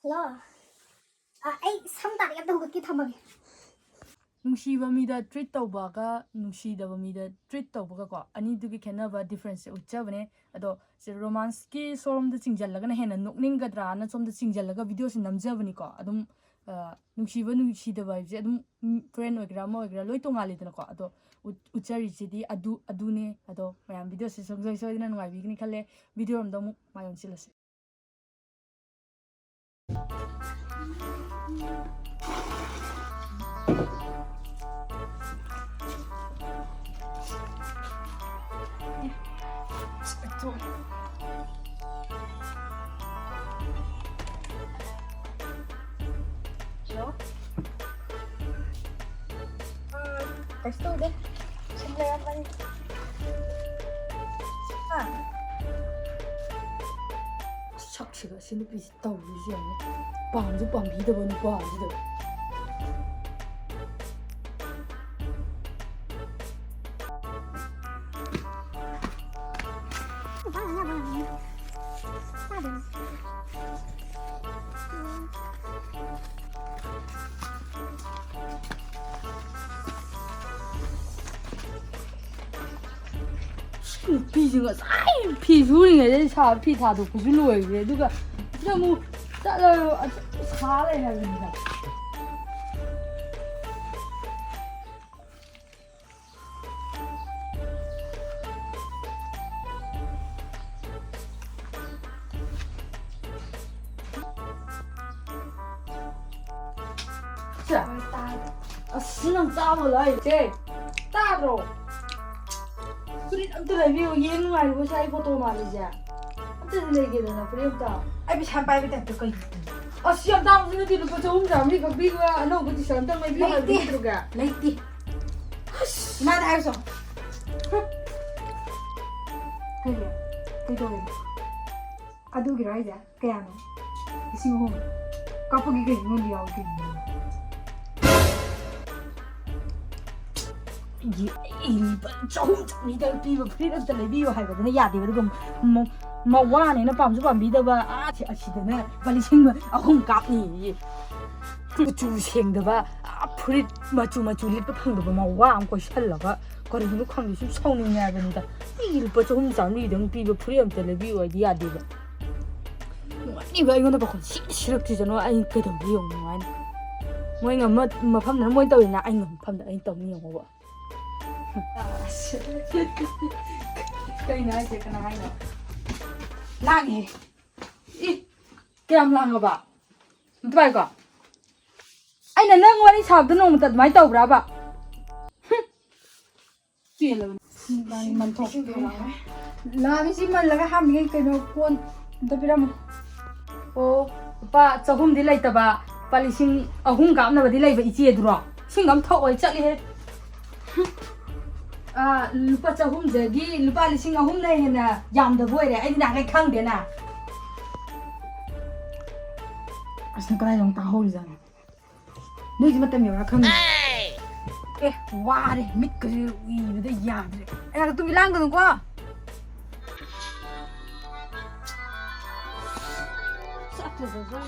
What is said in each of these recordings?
Hello. Ay, samtari at hugot kita mag. Nungsiba mida treat tawbaga nungsidaba mida treat tawbaga ko anidugi khenaba difference uchabane ado se romance ki sorom da chingjallaga na hena nokning gadra na som da chingjallaga video se namjabani ko adum nungsiba nungsidaba je adum friend oigra mo oigra loi tongali dana ko ado uchari jidi adune ado mayam video se songjoi soidina ngai bigni khale video ram da mu mayon silase Hello. Gusto deh. Simple apa nih? sakchiga sinu pi tawri je ne pamju pambi da banu pa ji da 피지가 사이 피 소리가 차 피타도 부실로 해 누가 너무 잘라요 살아야 됩니다 자 신랑 짜버라 이제 따로 Prit amta review yen ngai bo sai photo ma li ja amta lege da na prit ta Ay, bisa sampai kita tuh kau. asiam dang sini di lupa jom jam ni kau biwa ano bo ti santang mai biwa bi truga Lagi. Mana harus? Kaya, itu kan. Aduh kira aja, kayak ano. Ising home. Kapag gigil mo di ako gigil. 조금 전이다 비버 프리드 때 비버 하거든요 야디가 그 뭐 와네 나 밤주 밤비다바 아치되네 빨리 생면 아홍 깝니 그 주생다바 아 프리드 마주 리퍼 팡다바 뭐와 안고 샬라가 거리는 광기 좀 성능이야 됩니다 이일버 조금 전이다 비버 프리드 때 비버 야디가 이거 이거는 봐 싫었지잖아 아니 그도 미용 아니 뭐인가 뭐 밤날 뭐 있다고 나 아니 밤날 아니 또 미용 봐 cái này chỉ cái này lang gì ý kem lang ba tụi bay có anh là nâng qua đi sạp tôi nông tật máy tàu ra ba chuyện là mình thọc là cái gì mình là cái ham cái nó cuốn tôi biết không ô ba cháu hôm đi lấy tờ ba ba đi xin ở hôm cảm nào đi lấy vậy chia được rồi xin cảm thọ ấy chắc đi hết lupa chahum jagi lupa lising ahum na hena yam da boy re ai na kai khang de na asna kai long ta hol jang nu ji matam yo khang wa re mit ka wi da ya de ai tu bilang kan ko sa ta za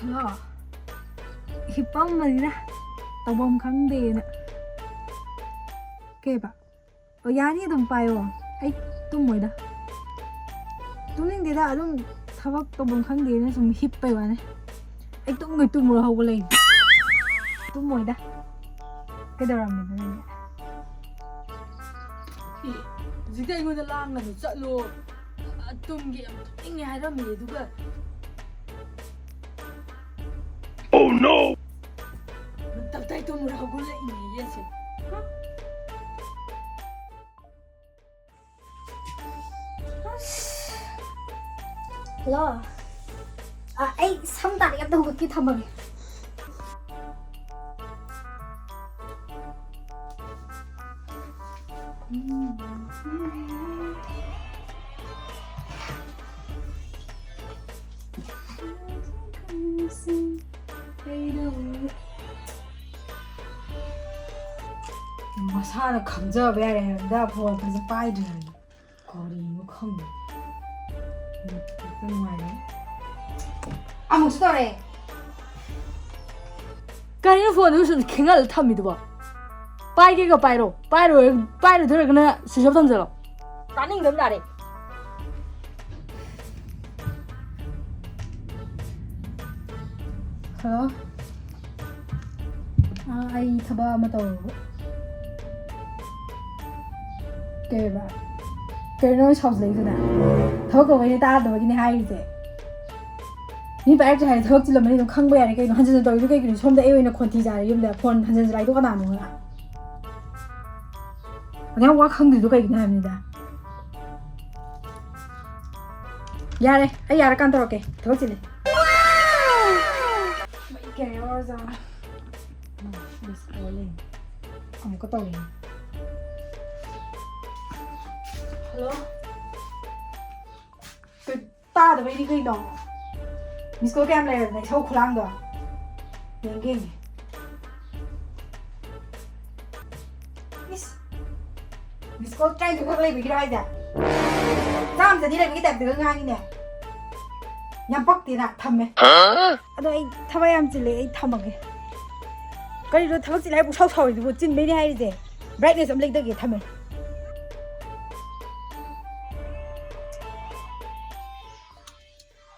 Hello. Hipam mình nè, tao bom khăn đi nè. Kê bà, ở nhà đi đồng bài rồi, ấy tung mới đó. Tung lên đi đã luôn, thao bác tao bom khăn đi nè, xong hip bài bà nè. Ấy tung người tung rồi hầu lên, tung mới đó. Cái đầu làm mình nè. Chỉ cái người ta lang là sợ luôn, tung gì, anh nghe hai đó mình đúng không? Oh no! Tập tay tôi một hộp lại nhỉ vậy Hello. Ay, samtari at hugot kita mag. ꯃꯁꯥꯅ ꯈꯪꯖꯕ ꯌꯥꯔꯦ ꯍꯥꯏꯕꯗ phone ꯐꯖꯅ ꯄꯥꯏꯗ꯭ꯔꯦ ꯀꯔꯤꯅꯣ ꯈꯪꯗꯦ ꯅꯨꯡꯉꯥꯏꯔꯦ ꯑꯃꯨꯛꯁꯨ ꯇꯧꯔꯛꯑꯦ ꯀꯔꯤꯅꯣ ꯐꯣꯟꯗꯨ ꯁꯨꯝ ꯈꯤꯡꯍꯜꯂ ꯊꯝꯃꯤꯗꯨꯕꯣ पाइकेगा पाइरो पाइरो पाइरो धरगना सिसब थमजलो तानिंग दम लारे हेलो आई थबा मतो केबा केनो सब्स लेखना थबक वने ता दबगिने हाइजे नि बाइक जाय थबक चिलमनि दो खंबा यारे कइनो हंजन तोइदु कइनो सोमदा ए ओइना खोन्थि जारे युमदा फोन हंजन लाइदो कनानो होला 그냥 와坑들도 가긴 합니다. 야래, 야래 깐더럽게 더 찔래. 이게 여자. This calling. 아무것도 없네. Hello. 그 따도 왜 이리 너? 미스코 게임 레벨 내 저 쿨랑도. 랭갱이. Misko try to play with right there. Samจะนี่เลยพี่แต่เดือดง่ายเนี่ยยังปกตินะทำไหมอะตัวไอ้ทำไมยังจิเลยไอ้ทำอะไรก็ดีรู้ทำจิเลยผู้ชอบชอบอยู่จินไม่ได้ให้ดิ brightness มันเล็กตัวกี่ทำไหม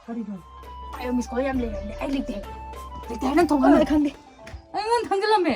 ก็ดีรู้ไอ้มิสโก้ยังเลยไอ้เล็กเด็กนั่นทงอะไรครั้งเดียวไอ้เงินทั้งจะละไหม